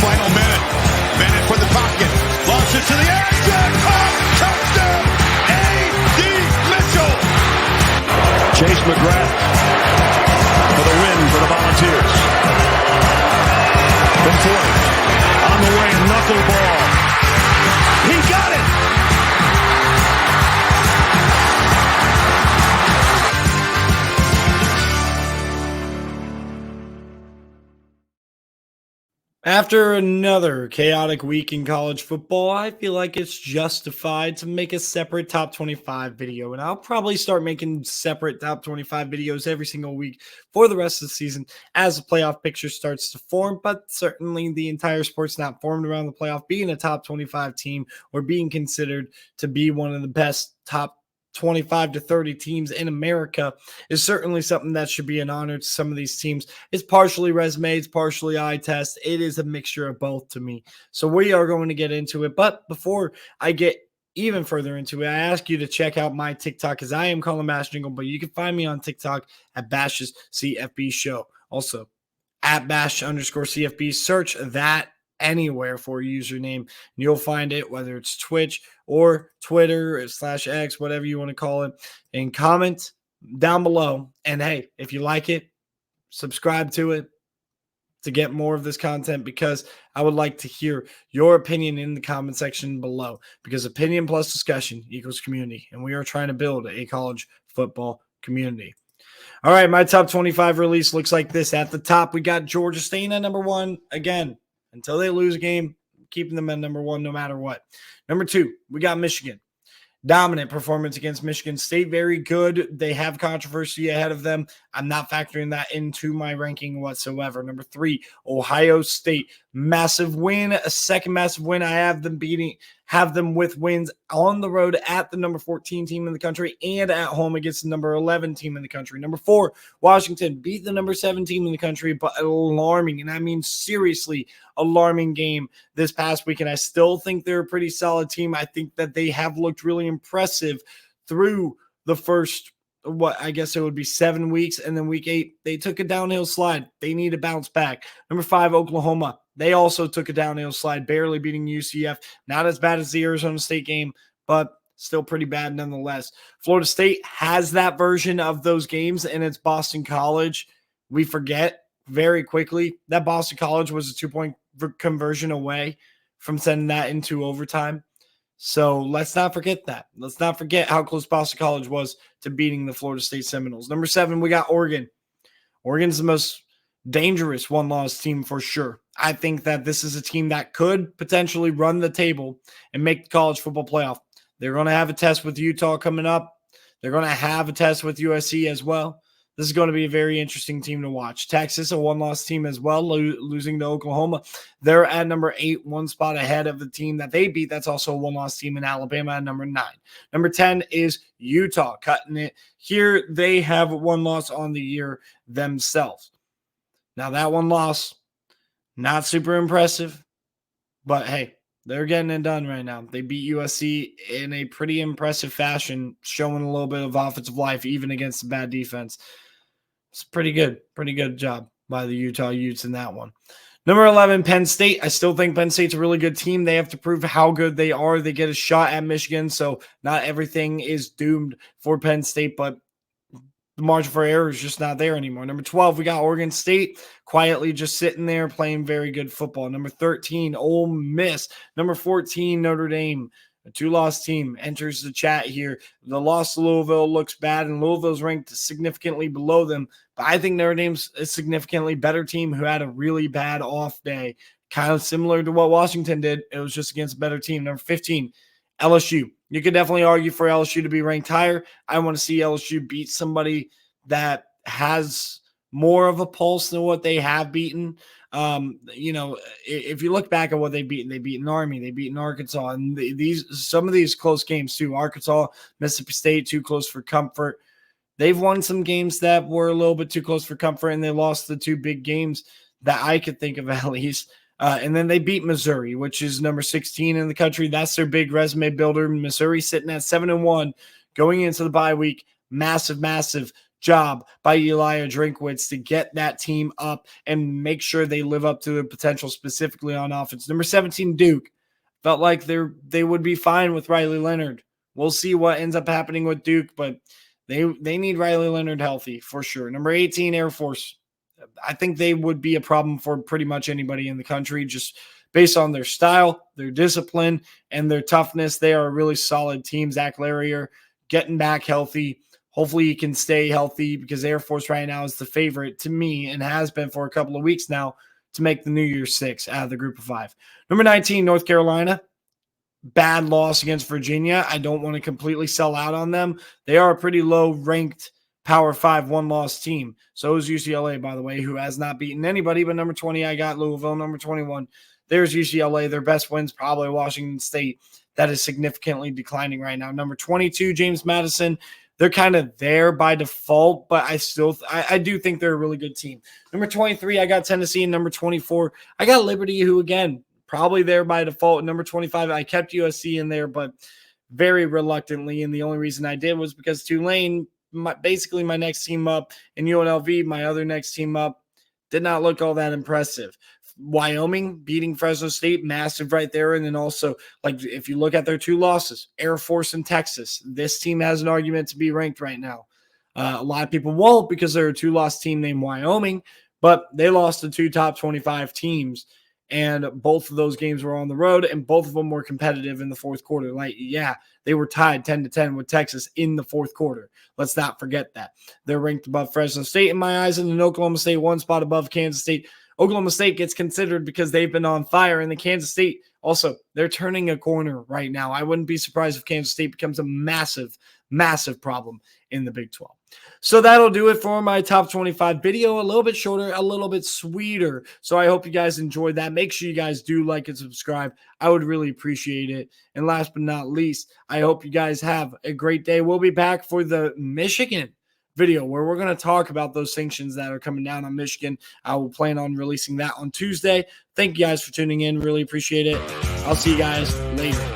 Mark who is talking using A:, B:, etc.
A: final minute. Bennett for the pocket. Launch it to the end zone. Touchdown! A.D. Mitchell.
B: Chase McGrath for the win for the Volunteers. From 40. On the way, knuckleball. He got it!
C: After another chaotic week in college football, I feel like it's justified to make a separate top 25 video. And I'll probably start making separate top 25 videos every single week for the rest of the season as the playoff picture starts to form. But certainly the entire sport's not formed around the playoff being a top 25 team or being considered to be one of the best top 25 to 30 teams in America is certainly something that should be an honor to some of these teams. It's partially resume, it's partially eye test. It is a mixture of both to me. So we are going to get into it. But before I get even further into it, I ask you to check out my TikTok as I am Colin Bash Jingle, but you can find me on TikTok at Bash's CFB Show. Also at Bash_CFB. Search that anywhere for a username, and you'll find it, whether it's Twitch or Twitter /X, whatever you want to call it, and comment down below. And hey, if you like it, subscribe to it to get more of this content, because I would like to hear your opinion in the comment section below, because opinion plus discussion equals community, and we are trying to build a college football community. All right, my top 25 release looks like this. At the top, we got Georgia staying at number 1 again. Until they lose a game, keeping them at number 1 no matter what. Number 2, we got Michigan. Dominant performance against Michigan State. Very good. They have controversy ahead of them. I'm not factoring that into my ranking whatsoever. Number 3, Ohio State. Massive win. A second massive win. I have them with wins on the road at the number 14 team in the country and at home against the number 11 team in the country. Number 4, Washington beat the number 7 team in the country, but alarming, and I mean seriously alarming game this past week. And I still think they're a pretty solid team. I think that they have looked really impressive through the first, I guess it would be 7 weeks. And then week 8, they took a downhill slide. They need to bounce back. Number 5, Oklahoma. They also took a downhill slide, barely beating UCF. Not as bad as the Arizona State game, but still pretty bad nonetheless. Florida State has that version of those games, and it's Boston College. We forget very quickly that Boston College was a 2-point conversion away from sending that into overtime. So let's not forget that. Let's not forget how close Boston College was to beating the Florida State Seminoles. Number 7, we got Oregon. Oregon's the most dangerous one-loss team for sure. I think that this is a team that could potentially run the table and make the college football playoff. They're going to have a test with Utah coming up. They're going to have a test with USC as well. This is going to be a very interesting team to watch. Texas, a one-loss team as well, losing to Oklahoma. They're at number 8, 1 spot ahead of the team that they beat. That's also a one-loss team in Alabama at number 9. Number 10 is Utah, cutting it. Here, they have 1 loss on the year themselves. Now, that 1 loss, not super impressive, but hey, they're getting it done right now. They beat USC in a pretty impressive fashion, showing a little bit of offensive life, even against a bad defense. It's pretty good. Pretty good job by the Utah Utes in that one. Number 11, Penn State. I still think Penn State's a really good team. They have to prove how good they are. They get a shot at Michigan, so not everything is doomed for Penn State, but the margin for error is just not there anymore. Number 12, we got Oregon State quietly just sitting there playing very good football. Number 13, Ole Miss. Number 14, Notre Dame. A 2-loss team enters the chat here. The loss to Louisville looks bad, and Louisville's ranked significantly below them. But I think Notre Dame's a significantly better team who had a really bad off day, kind of similar to what Washington did. It was just against a better team. Number 15, LSU. You could definitely argue for LSU to be ranked higher. I want to see LSU beat somebody that has more of a pulse than what they have beaten. If you look back at what they beat Army, they beat Arkansas, and some of these close games too. Arkansas, Mississippi State, too close for comfort. They've won some games that were a little bit too close for comfort, and they lost the 2 big games that I could think of at least. And then they beat Missouri, which is number 16 in the country. That's their big resume builder. Missouri sitting at 7-1 going into the bye week. Massive job by Elijah Drinkwitz to get that team up and make sure they live up to their potential, specifically on offense. Number 17, Duke. Felt like they would be fine with Riley Leonard. We'll see what ends up happening with Duke, but they need Riley Leonard healthy for sure. Number 18, Air Force. I think they would be a problem for pretty much anybody in the country, just based on their style, their discipline, and their toughness. They are a really solid team. Zach Larrier getting back healthy. Hopefully he can stay healthy, because Air Force right now is the favorite to me and has been for a couple of weeks now to make the New Year's Six out of the group of 5. Number 19, North Carolina. Bad loss against Virginia. I don't want to completely sell out on them. They are a pretty low-ranked Power 5 one-loss team. So is UCLA, by the way, who has not beaten anybody. But number 20, I got Louisville. Number 21, there's UCLA. Their best win's probably Washington State. That is significantly declining right now. Number 22, James Madison. They're kind of there by default, but I do think they're a really good team. Number 23, I got Tennessee. And number 24, I got Liberty, who, again, probably there by default. Number 25, I kept USC in there, but very reluctantly. And the only reason I did was because Tulane, basically my next team up, and UNLV, my other next team up, did not look all that impressive. Wyoming beating Fresno State, massive right there. And then also, like, if you look at their 2 losses, Air Force and Texas, this team has an argument to be ranked right now. A lot of people won't, because they're a 2-loss team named Wyoming, but they lost to 2 top 25 teams. And both of those games were on the road, and both of them were competitive in the fourth quarter. Like, yeah, they were tied 10-10 with Texas in the fourth quarter. Let's not forget that. They're ranked above Fresno State in my eyes, and then Oklahoma State 1 spot above Kansas State. Oklahoma State gets considered because they've been on fire, and the Kansas State also, they're turning a corner right now. I wouldn't be surprised if Kansas State becomes a massive, massive problem in the Big 12. So that'll do it for my top 25 video. A little bit shorter, a little bit sweeter. So I hope you guys enjoyed that. Make sure you guys do like and subscribe. I would really appreciate it. And last but not least, I hope you guys have a great day. We'll be back for the Michigan video, where we're going to talk about those sanctions that are coming down on Michigan. I will plan on releasing that on Tuesday. Thank you guys for tuning in. Really appreciate it. I'll see you guys later.